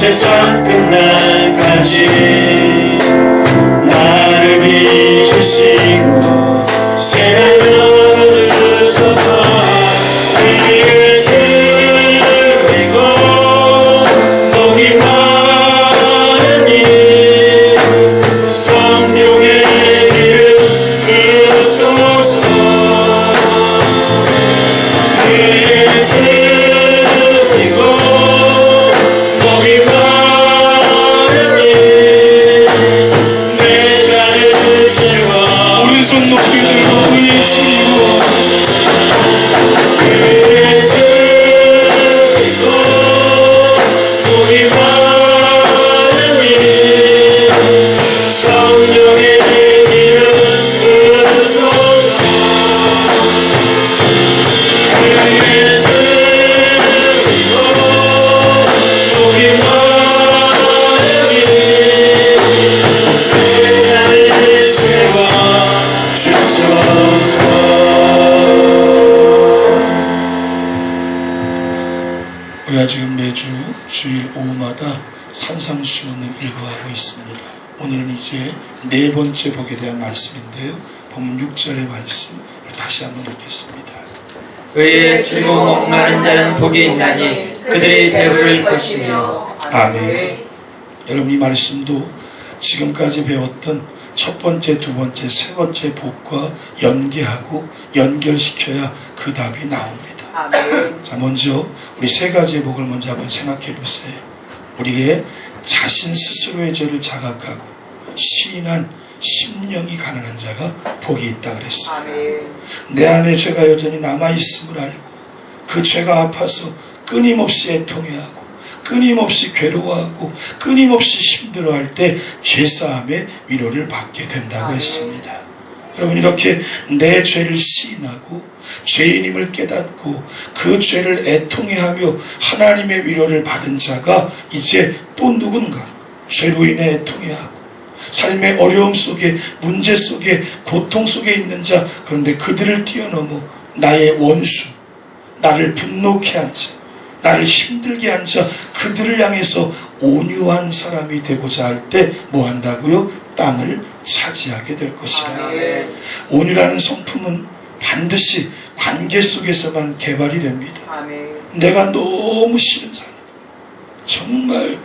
세상 끝날까지 나를 빚으시고 새날 열어주소서. 위에 주이고 복이 많으니 성령의 길을 이루소서. 위에 주이고 복이 많으니 내 잔을 채워. 오른손 높이 들고 위에 주이고 위에 주이고 복이 많으니 성령의 길을 이루소서. 위에 주이고 복이 많으니 내 잔을 채워 주소서. 우리가 지금 매주 주일 오후마다 산상수훈을 읽어가고 있습니다. 오늘은 이제 네 번째 복에 대한 말씀인데요. 본문 6절의 말씀 다시 한번 읽겠습니다. 의에 줄고 목마른 자는 복이 있나니 그들이 배부를 것이며. 아멘. 여러분, 이 말씀도 지금까지 배웠던 첫 번째, 두 번째, 세 번째 복과 연계하고 연결시켜야 그 답이 나옵니다. 자, 먼저 우리 세 가지의 복을 먼저 한번 생각해 보세요. 우리의 자신 스스로의 죄를 자각하고 시인한 심령이 가난한 자가 복이 있다 그랬어요. 내 안에 죄가 여전히 남아있음을 알고 그 죄가 아파서 끊임없이 애통해하고 끊임없이 괴로워하고 끊임없이 힘들어할 때 죄사함의 위로를 받게 된다고 했습니다. 여러분, 이렇게 내 죄를 시인하고 죄인임을 깨닫고 그 죄를 애통해하며 하나님의 위로를 받은 자가 이제 또 누군가 죄로 인해 애통해하고 삶의 어려움 속에, 문제 속에, 고통 속에 있는 자, 그런데 그들을 뛰어넘어 나의 원수, 나를 분노케 한 자, 나를 힘들게 한 자, 그들을 향해서 온유한 사람이 되고자 할 때 뭐 한다고요? 땅을 차지하게 될 것이라. 온유라는 성품은 반드시 관계 속에서만 개발이 됩니다. 내가 너무 싫은 사람, 정말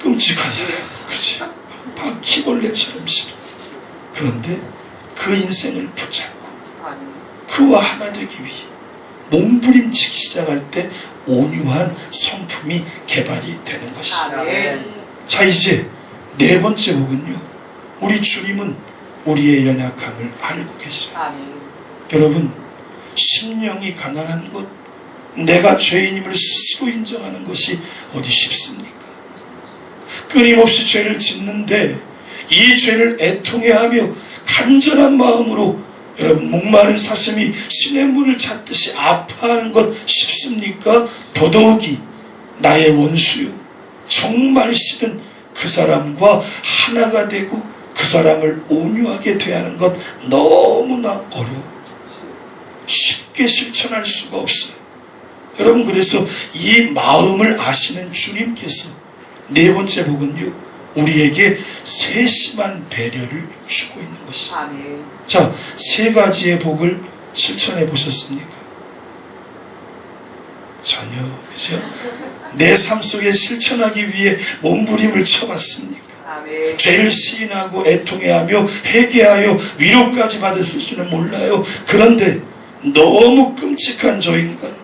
끔찍한 사람, 그치? 바퀴벌레처럼 싫어. 그런데 그 인생을 붙잡고 그와 하나 되기 위해 몸부림치기 시작할 때 온유한 성품이 개발이 되는 것입니다. 자, 이제 네 번째 복은요, 우리 주님은 우리의 연약함을 알고 계세요. 여러분, 심령이 가난한 것, 내가 죄인임을 스스로 인정하는 것이 어디 쉽습니까? 끊임없이 죄를 짓는데 이 죄를 애통해하며 간절한 마음으로 여러분 목마른 사슴이 시냇물을 찾듯이 아파하는 것 쉽습니까? 더더욱이 나의 원수요, 정말 싫은 그 사람과 하나가 되고 그 사람을 온유하게 대하는 것 너무나 어려워. 쉽게 실천할 수가 없어요. 여러분, 그래서 이 마음을 아시는 주님께서 네 번째 복은요, 우리에게 세심한 배려를 주고 있는 것입니다. 자, 세 가지의 복을 실천해 보셨습니까? 전혀, 그죠? 내 삶 속에 실천하기 위해 몸부림을 쳐봤습니까? 죄를 시인하고 애통해하며 회개하여 위로까지 받았을 줄은 몰라요. 그런데 너무 끔찍한 저 인간,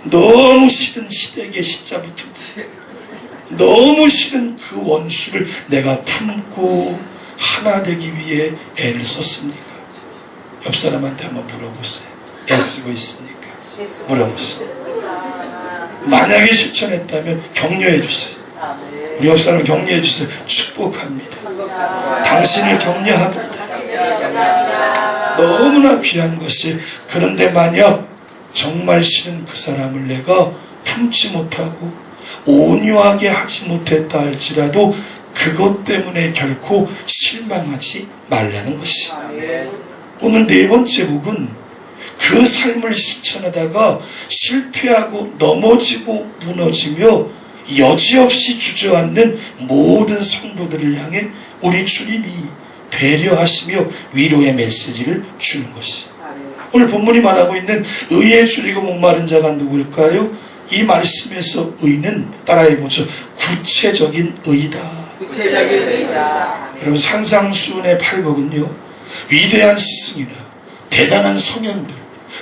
너무 싫은 시댁의 십자부터 너무 싫은 그 원수를 내가 품고 하나 되기 위해 애를 썼습니까? 옆 사람한테 한번 물어보세요. 애쓰고 있습니까? 물어보세요. 만약에 실천했다면 격려해 주세요. 우리 옆 사람 격려해 주세요. 축복합니다. 당신을 격려합니다. 너무나 귀한 것이, 그런데 만약 정말 싫은 그 사람을 내가 품지 못하고 온유하게 하지 못했다 할지라도 그것 때문에 결코 실망하지 말라는 것이야. 오늘 네 번째 복은 그 삶을 실천하다가 실패하고 넘어지고 무너지며 여지없이 주저앉는 모든 성도들을 향해 우리 주님이 배려하시며 위로의 메시지를 주는 것이. 오늘 본문이 말하고 있는 의에 줄이고 목마른 자가 누구일까요? 이 말씀에서 의는 따라해보죠. 구체적인 의다. 구체적인 의다. 여러분 산상수훈의 팔복은요, 위대한 스승이나 대단한 성현들,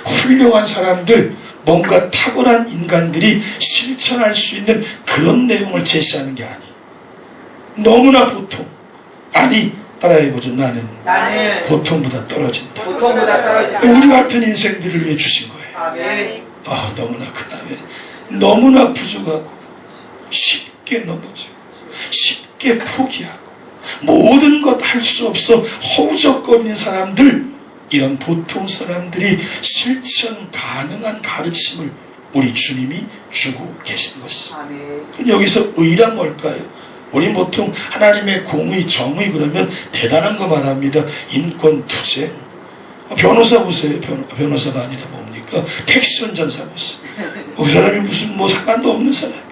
훌륭한 사람들, 뭔가 탁월한 인간들이 실천할 수 있는 그런 내용을 제시하는 게 아니. 너무나 보통. 아니, 따라해보죠. 나는 보통보다 떨어진다. 보통보다 떨어진다. 우리 같은 인생들을 위해 주신 거예요. 아멘. 너무나 크다면 너무나 부족하고 쉽게 넘어지고 쉽게 포기하고 모든 것 할 수 없어 허우적거리는 사람들, 이런 보통 사람들이 실천 가능한 가르침을 우리 주님이 주고 계신 것이. 그럼 여기서 의란 뭘까요? 우리 보통 하나님의 공의, 정의 그러면 대단한 거 말합니다. 인권 투쟁. 변호사 보세요. 변호사가 아니라 뭡니까? 택시 운전사 보세요. 그 사람이 무슨 상관도 없는 사람.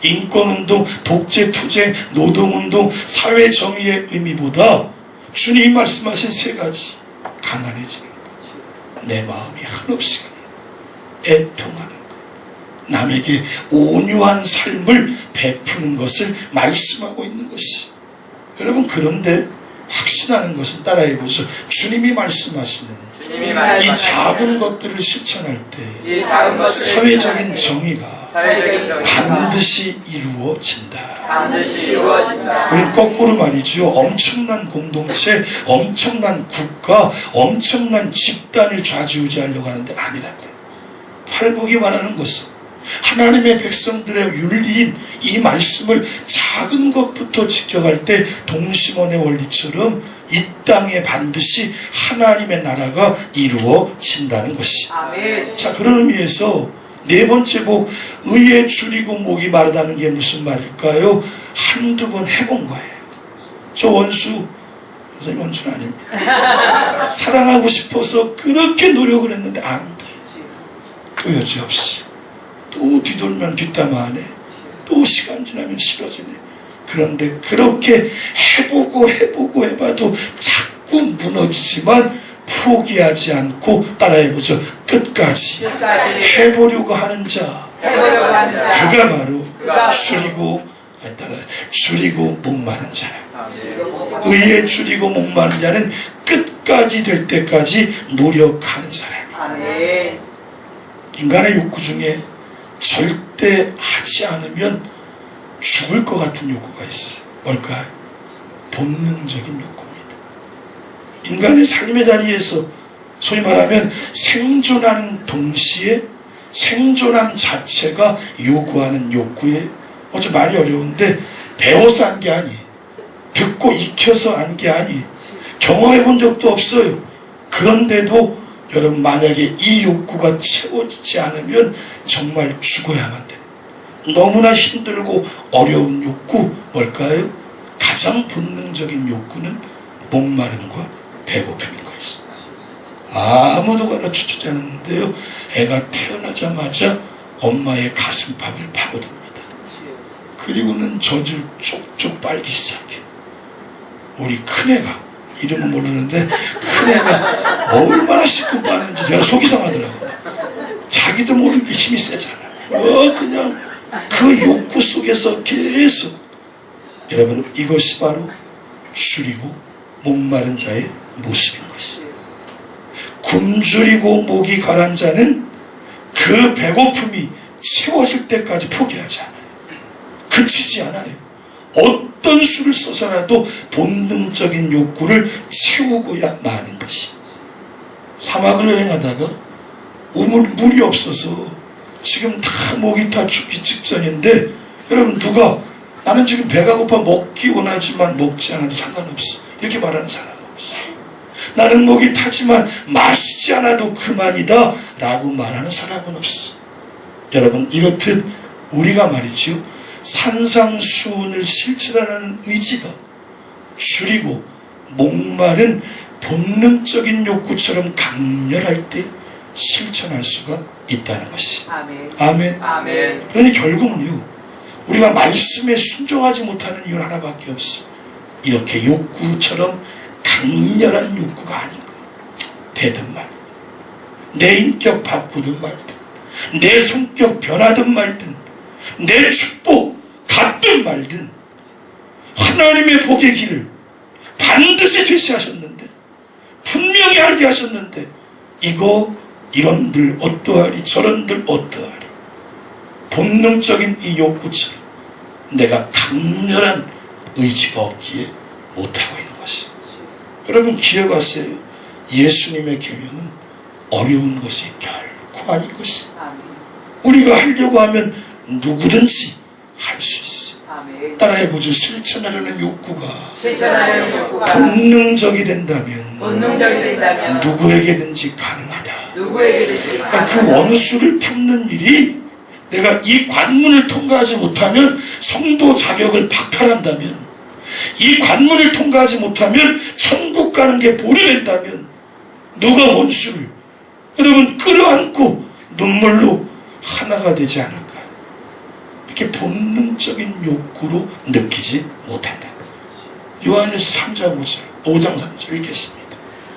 인권운동, 독재투쟁, 노동운동, 사회정의의 의미보다 주님이 말씀하신 세 가지. 가난해지는 것, 내 마음이 한없이 애통하는 것, 남에게 온유한 삶을 베푸는 것을 말씀하고 있는 것이. 여러분, 그런데 확신하는 것은 따라해보죠. 주님이 말씀하시는 이 작은 것들을 실천할 때 사회적인 정의가 반드시 이루어진다. 우리는 거꾸로 말이죠. 엄청난 공동체, 엄청난 국가, 엄청난 집단을 좌지우지하려고 하는데 아니란다. 팔복이 말하는 것은 하나님의 백성들의 윤리인 이 말씀을 작은 것부터 지켜갈 때 동심원의 원리처럼 이 땅에 반드시 하나님의 나라가 이루어진다는 것이. 아멘. 자, 그런 의미에서 네 번째 복, 의에 줄이고 목이 마르다는 게 무슨 말일까요? 한두 번 해본 거예요. 저 원수, 선생님 원수는 아닙니다. 사랑하고 싶어서 그렇게 노력을 했는데 안 돼. 또 여지없이. 또 뒤돌면 뒷담화하네. 또 시간 지나면 싫어지네. 그런데 그렇게 해보고 해봐도 자꾸 무너지지만 포기하지 않고 따라해보죠. 끝까지 해보려고 하는 자, 그가 바로 줄이고 목마른 자예요. 의에 줄이고 목마른 자는 끝까지 될 때까지 노력하는 사람이에요. 인간의 욕구 중에 절대 하지 않으면 죽을 것 같은 욕구가 있어요. 뭘까요? 본능적인 욕구입니다. 인간의 삶의 자리에서 소위 말하면 생존하는 동시에 생존함 자체가 요구하는 욕구에, 좀 말이 어려운데 배워서 한 게 아니에요. 듣고 익혀서 한 게 아니에요. 경험해 본 적도 없어요. 그런데도 여러분, 만약에 이 욕구가 채워지지 않으면 정말 죽어야만 돼요. 너무나 힘들고 어려운 욕구, 뭘까요? 가장 본능적인 욕구는 목마름과 배고픔인 것이죠. 아무도 가르쳐주지 않았는데요, 애가 태어나자마자 엄마의 가슴팍을 파고듭니다. 그리고는 젖을 쪽쪽 빨기 시작해. 우리 큰애가, 이름은 모르는데 큰애가 얼마나 씻고 빠는지 제가 속이 상하더라고요. 자기도 모르게 힘이 세잖아요. 그냥 그 욕구 속에서 계속. 여러분, 이것이 바로 줄이고 목마른 자의 모습인 것입니다. 굶주리고 목이 가란 자는 그 배고픔이 채워질 때까지 포기하지 않아요. 그치지 않아요. 어떤 수를 써서라도 본능적인 욕구를 채우고야 마는 것이. 사막을 여행하다가 물이 없어서 지금 다 목이 다 죽기 직전인데, 여러분, 누가 나는 지금 배가 고파 먹기 원하지만 먹지 않아도 상관없어 이렇게 말하는 사람은 없어. 나는 목이 타지만 마시지 않아도 그만이다 라고 말하는 사람은 없어. 여러분, 이렇듯 우리가 말이죠, 산상수훈을 실천하는 의지가 줄이고 목마른 본능적인 욕구처럼 강렬할 때 실천할 수가 있다는 것이. 아멘. 아멘. 아멘. 그러니 결국은요, 우리가 말씀에 순종하지 못하는 이유는 하나밖에 없어. 이렇게 욕구처럼 강렬한 욕구가 아닌 거야. 되든 말든, 내 인격 바꾸든 말든, 내 성격 변하든 말든, 내 축복 갖든 말든, 하나님의 복의 길을 반드시 제시하셨는데, 분명히 알게 하셨는데, 이런들 어떠하리, 저런들 어떠하리. 본능적인 이 욕구처럼 내가 강렬한 의지가 없기에 못하고 있는 것입니다. 여러분 기억하세요. 예수님의 계명은 어려운 것이 결코 아닌 것입니다. 우리가 하려고 하면 누구든지 할 수 있어요. 따라해보죠. 실천하려는 욕구가 본능적이 된다면 누구에게든지 가능하다. 그러니까 그 원수를 품는 일이, 내가 이 관문을 통과하지 못하면 성도 자격을 박탈한다면, 이 관문을 통과하지 못하면 천국 가는 게 볼이 된다면, 누가 원수를 여러분 끌어안고 눈물로 하나가 되지 않을까요? 이렇게 본능적인 욕구로 느끼지 못한다. 요한일서 3장 5장 3절 읽겠습니다.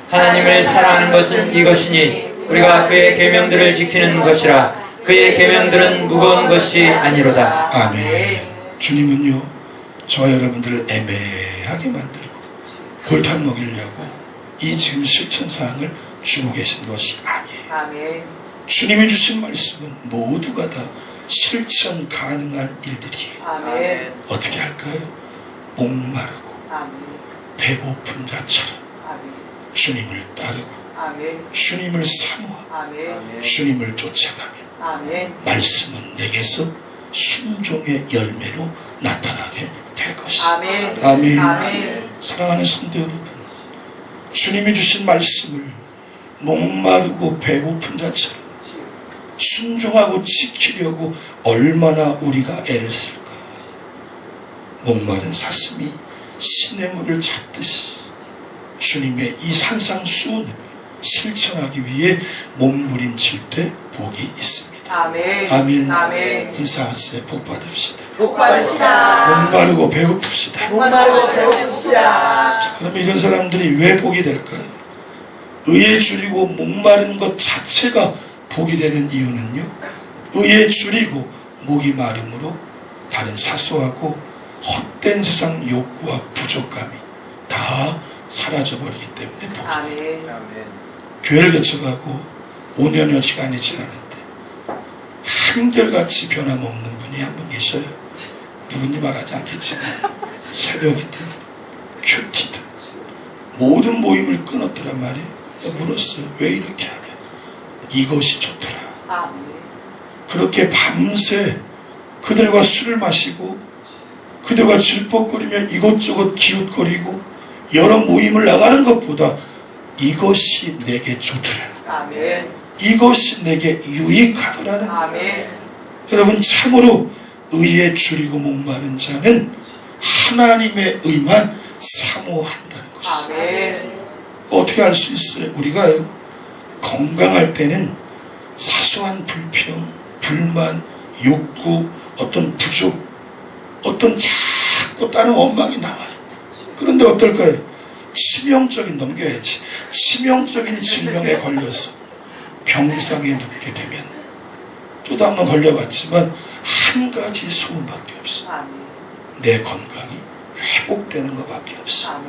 하나님을 사랑하는 것은 이것이니 우리가 그의 계명들을 지키는 것이라. 그의 계명들은 무거운 것이 아니로다. 아멘. 주님은요, 저와 여러분들을 애매하게 만들고 골탕 먹이려고 이 지금 실천사항을 주고 계신 것이 아니에요. 주님이 주신 말씀은 모두가 다 실천 가능한 일들이에요. 어떻게 할까요? 목마르고 배고픈 자처럼 주님을 따르고 주님을 사모하고 주님을 쫓아가면 말씀은 내게서 순종의 열매로 나타나게 될 것입니다. 아멘. 사랑하는 성도 여러분, 주님이 주신 말씀을 목마르고 배고픈 자처럼 순종하고 지키려고 얼마나 우리가 애를 쓸까. 목마른 사슴이 시냇물을 찾듯이 주님의 이 산상수훈을 실천하기 위해 몸부림칠 때 복이 있습니다. 아멘. 인사하세요. 복 받읍시다. 목마르고 배고픕시다. 자, 그러면 이런 사람들이 왜 복이 될까요? 의에 줄이고 목마른 것 자체가 복이 되는 이유는요, 의에 줄이고 목이 마름으로 다른 사소하고 헛된 세상 욕구와 부족감이 다 사라져버리기 때문에 복이 돼요. 교회를 개척하고 5년여 시간이 지났는데 한결같이 변함없는 분이 한 분 계셔요. 누군지 말하지 않겠지만 새벽이든 큐티든 모든 모임을 끊었더란 말이에요. 물었어요. 왜 이렇게 하냐. 이것이 좋더라. 그렇게 밤새 그들과 술을 마시고 그들과 질퍽거리며 이것저것 기웃거리고 여러 모임을 나가는 것보다 이것이 내게 좋더라. 이것이 내게 유익하더라는. 여러분, 참으로 의에 줄이고 목마른 자는 하나님의 의만 사모한다는 것입니다. 어떻게 할 수 있어요? 우리가요, 건강할 때는 사소한 불평, 불만, 욕구, 어떤 부족, 어떤 자꾸 다른 원망이 나와요. 그런데 어떨까요? 치명적인, 넘겨야지, 치명적인 질병에 걸려서 병상에 눕게 되면, 저도 한번 걸려봤지만 한 가지 소원밖에 없어. 내 건강이 회복되는 것밖에 없어.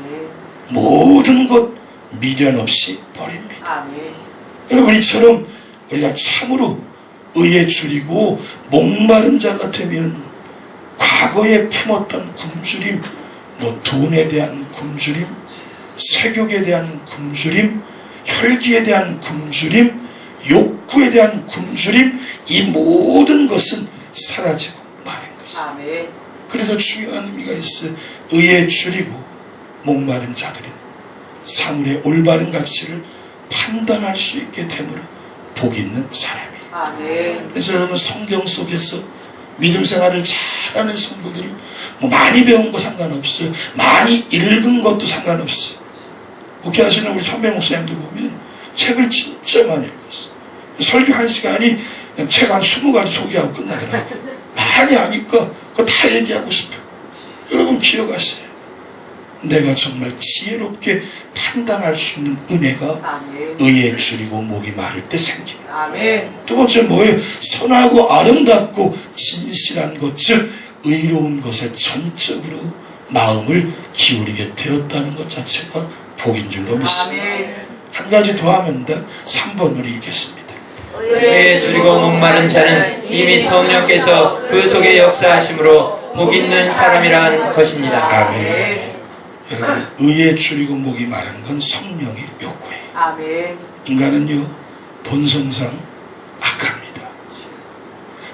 모든 것 미련 없이 버립니다. 여러분, 이처럼 우리가 참으로 의에 줄이고 목마른 자가 되면 과거에 품었던 굶주림, 돈에 대한 굶주림, 색욕에 대한 굶주림, 혈기에 대한 굶주림, 욕구에 대한 굶주림, 이 모든 것은 사라지고 마는 것입니다. 그래서 중요한 의미가 있어요. 의에 줄이고 목마른 자들은 사물의 올바른 가치를 판단할 수 있게 되므로 복 있는 사람이에요. 그래서 여러분, 성경 속에서 믿음 생활을 잘하는 성도들을 많이 배운 거 상관없어요. 많이 읽은 것도 상관없어요. 목회하시는 우리 선배 목사님도 보면 책을 진짜 많이 읽었어요. 설교 1시간이 책 한 20가지 소개하고 끝나더라고요. 많이 아니까 그거 다 얘기하고 싶어요. 여러분 기억하세요. 내가 정말 지혜롭게 판단할 수 있는 은혜가 아멘. 의에 줄이고 목이 마를 때 생깁니다. 아멘. 두 번째 뭐예요? 선하고 아름답고 진실한 것, 즉 의로운 것에 전적으로 마음을 기울이게 되었다는 것 자체가 복인 줄로 믿습니다. 아멘. 한 가지 더 하면 3번을 읽겠습니다. 의에 줄이고 목마른 자는 이미 성령께서 그 속에 역사하심으로 복 있는 사람이란 것입니다. 아멘. 여러분, 의에 줄이고 목이 마른 건 성령의 욕구예요. 아멘. 인간은요, 본성상 악합니다.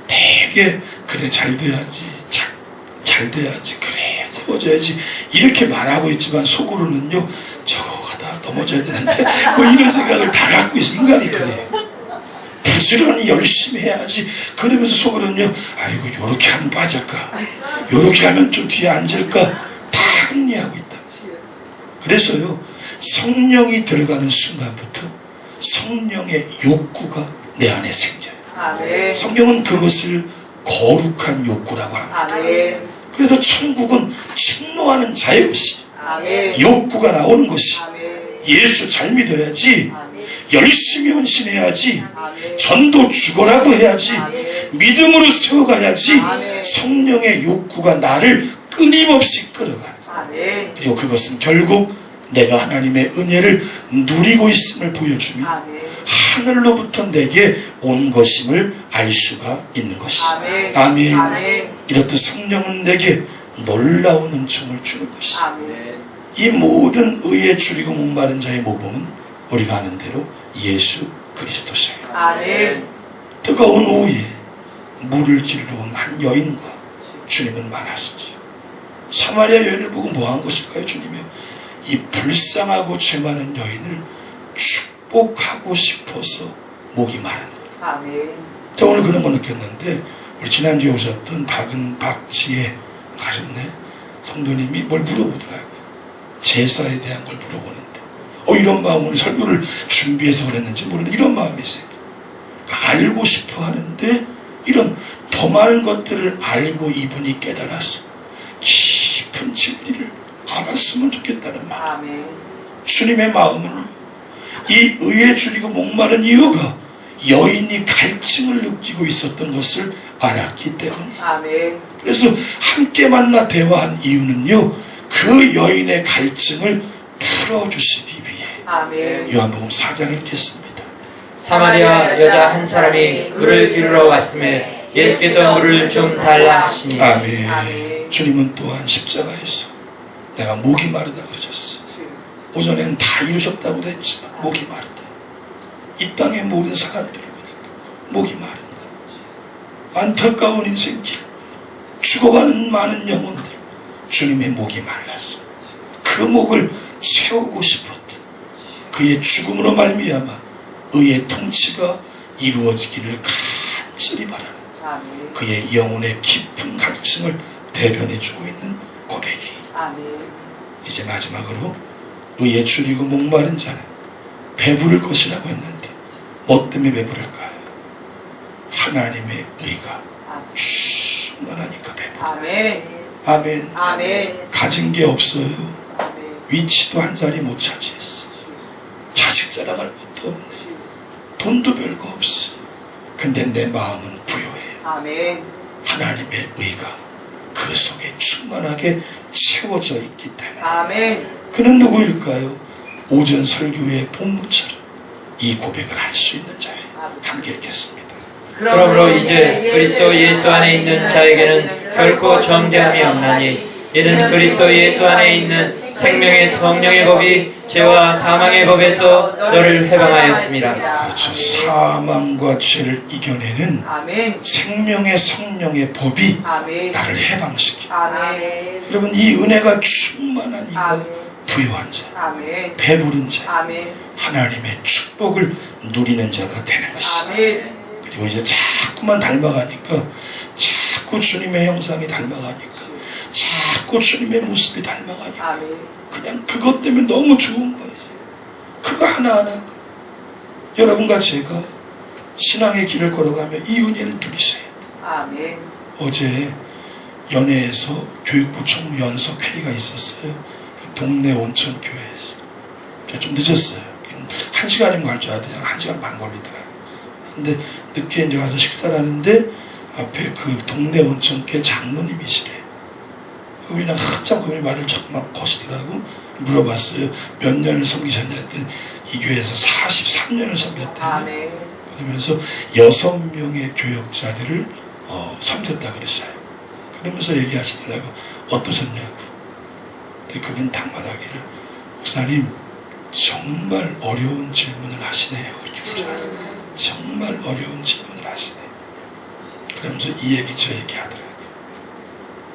되게 그래 잘 돼야지, 잘 돼야지, 그래 세워져야지 이렇게 말하고 있지만 속으로는요, 저거 하다 넘어져야 되는데 뭐 이런 생각을 다 갖고 있어. 인간이 그래요. 부지런히 열심히 해야지. 그러면서 속으로는요, 아이고 요렇게 하면 빠질까, 요렇게 하면 좀 뒤에 앉을까, 다 합리하고 있다. 그래서요, 성령이 들어가는 순간부터 성령의 욕구가 내 안에 생겨요. 아멘. 성령은 그것을 거룩한 욕구라고 합니다. 아멘. 그래서 천국은 침노하는 자의 것이, 아멘. 욕구가 나오는 것이, 아멘. 예수 잘 믿어야지, 아멘. 열심히 헌신해야지, 아멘. 전도 죽어라고 해야지, 아멘. 믿음으로 세워가야지, 아멘. 성령의 욕구가 나를 끊임없이 끌어가요. 아멘. 그리고 그것은 결국 내가 하나님의 은혜를 누리고 있음을 보여주며 아멘. 하늘로부터 내게 온 것임을 알 수가 있는 것이다. 아멘. 아멘. 아멘. 이렇듯 성령은 내게 놀라운 은총을 주는 것이다. 아멘. 이 모든 의에 줄이고 목마른 자의 모범은 우리가 아는 대로 예수 그리스도세요. 아멘. 뜨거운 오후에 물을 길러 온 한 여인과 주님은 말하시죠. 사마리아 여인을 보고 뭐 한 것일까요? 주님이요, 이 불쌍하고 죄 많은 여인을 축복하고 싶어서 목이 마른 거예요. 아멘. 저 오늘 그런 거 느꼈는데, 우리 지난주에 오셨던 박지혜 가셨네. 성도님이 뭘 물어보더라고요. 제사에 대한 걸 물어보는데, 이런 마음으로 설교를 준비해서 그랬는지 모르는데 이런 마음이세요. 알고 싶어 하는데 이런 더 많은 것들을 알고 이분이 깨달아서 깊은 진리를 알았으면 좋겠다는 마음. 아멘. 주님의 마음은요, 이 의에 줄이고 목마른 이유가 여인이 갈증을 느끼고 있었던 것을 알았기 때문이에요. 아멘. 그래서 함께 만나 대화한 이유는요, 그 여인의 갈증을 풀어주시기 위해. 아멘. 요한복음 4장 읽겠습니다. 사마리아 여자 한 사람이 물을 기르러 왔음에 예수께서 물을 좀 달라 하시니 아멘. 아멘. 주님은 또한 십자가에서 내가 목이 마르다 그러셨어요. 오전에는 다 이루셨다고도 했지만 목이 마르다. 이 땅의 모든 사람들을 보니까 목이 마른 거. 안타까운 인생길, 죽어가는 많은 영혼들, 주님의 목이 말랐어. 그 목을 채우고 싶었던 그의 죽음으로 말미암아 의의 통치가 이루어지기를 간절히 바라는 아멘. 그의 영혼의 깊은 갈증을 대변해주고 있는 고백이. 아멘. 이제 마지막으로 의에 줄이고 목마른 자는 배부를 것이라고 했는데 뭐 때문에 배부를까요? 하나님의 의가 충만하니까 배부르. 아멘. 아멘. 아멘. 가진 게 없어요. 아멘. 위치도 한 자리 못 차지했어. 자식 자랑할 것도 없네. 돈도 별거 없어. 근데 내 마음은 부요해. 아멘. 하나님의 의가 그 속에 충만하게 채워져 있기 때문에. 아멘. 그는 누구일까요? 오전 설교의 본문처럼 이 고백을 할 수 있는 자예요. 함께 읽겠습니다. 그러므로 이제 그리스도 예수 안에 있는 자에게는 결코 정죄함이 없나니 이는 그리스도 예수 안에 있는 생명의 성령의 법이 죄와 사망의 법에서 너를 해방하였습니다. 그렇죠. 사망과 죄를 이겨내는 아멘. 생명의 성령의 법이 아멘. 나를 해방시켜. 아멘. 여러분, 이 은혜가 충만한 이가 아멘. 부유한 자, 아멘. 배부른 자, 아멘. 하나님의 축복을 누리는 자가 되는 것이다. 아멘. 그리고 이제 자꾸만 닮아가니까, 자꾸 주님의 형상이 닮아가니까, 자꾸 주님의 모습이 닮아가니까 아멘. 그냥 그것 때문에 너무 좋은 거예요. 그거 하나하나. 여러분과 제가 신앙의 길을 걸어가며 이 은혜를 누리세요. 아멘. 어제 연회에서 교육부 총무 연석회의가 있었어요. 동네 온천교회에서. 제가 좀 늦었어요. 1시간이면 갈 줄 알았더니 1시간 반 걸리더라고요. 근데 늦게 이제 가서 식사를 하는데 앞에 그 동네 온천교회 장로님이시래요. 그분이랑 한참 그분이 말을 막 거시더라고. 물어봤어요. 몇 년을 섬기셨냐 했더니 이 교회에서 43년을 섬겼대요. 아멘. 그러면서 6명의 교역자들을 섬겼다 그랬어요. 그러면서 얘기하시더라고. 어떠셨냐고. 근데 그분 딱 말하기를, 목사님 정말 어려운 질문을 하시네요. 이렇게 물어봤어요. 정말 어려운 질문을 하시네요. 그러면서 이 얘기 저 얘기 하더라고요.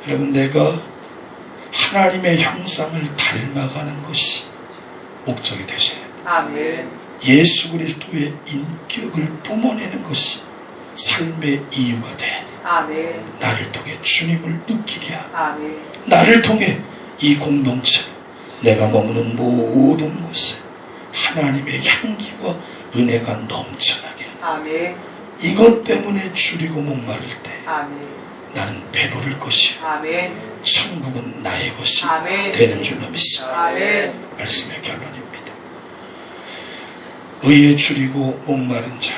여러분, 내가 하나님의 형상을 닮아가는 것이 목적이 되셔야 돼요. 아멘. 예수 그리스도의 인격을 뿜어내는 것이 삶의 이유가 돼야 돼요. 아멘. 나를 통해 주님을 느끼게 하고, 아멘. 나를 통해 이 공동체, 내가 머무는 모든 곳에 하나님의 향기와 은혜가 넘쳐나게 하고, 아멘. 이것 때문에 줄이고 목마를 때 아멘. 나는 배부를 것이요 아멘. 천국은 나의 것이 아멘. 되는 줄로 믿습니다. 아멘. 말씀의 결론입니다. 의에 줄이고 목마른 자,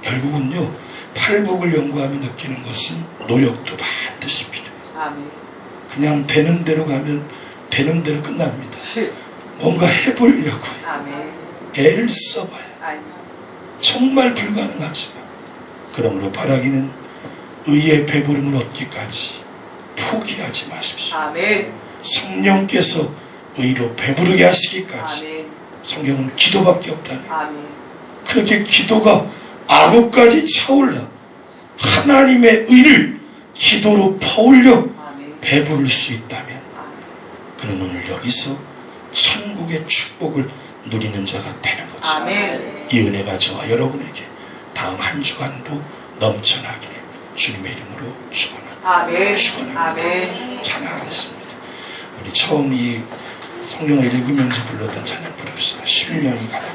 결국은요, 팔복을 연구하며 느끼는 것은 노력도 반드시 필요해요. 아멘. 그냥 되는 대로 가면 되는 대로 끝납니다. 뭔가 해보려고요. 아멘. 애를 써봐요. 아멘. 정말 불가능하지만, 그러므로 바라기는 의의 배부름을 얻기까지 포기하지 마십시오. 아멘. 성령께서 의로 배부르게 하시기까지. 아멘. 성경은 기도밖에 없다네. 아멘. 그렇게 기도가 악어까지 차올라 하나님의 의를 기도로 퍼올려 아멘. 배부를 수 있다면, 아멘. 그는 오늘 여기서 천국의 축복을 누리는 자가 되는 거죠. 아멘. 이 은혜가 저와 여러분에게 다음 한 주간도 넘쳐나기를 주님의 이름으로 축원합니다. 아멘. 축원합니다. 아멘. 찬양하겠습니다. 우리 처음 이 성경을 읽으면서 불렀던 찬양 부릅시다. 심령이 가득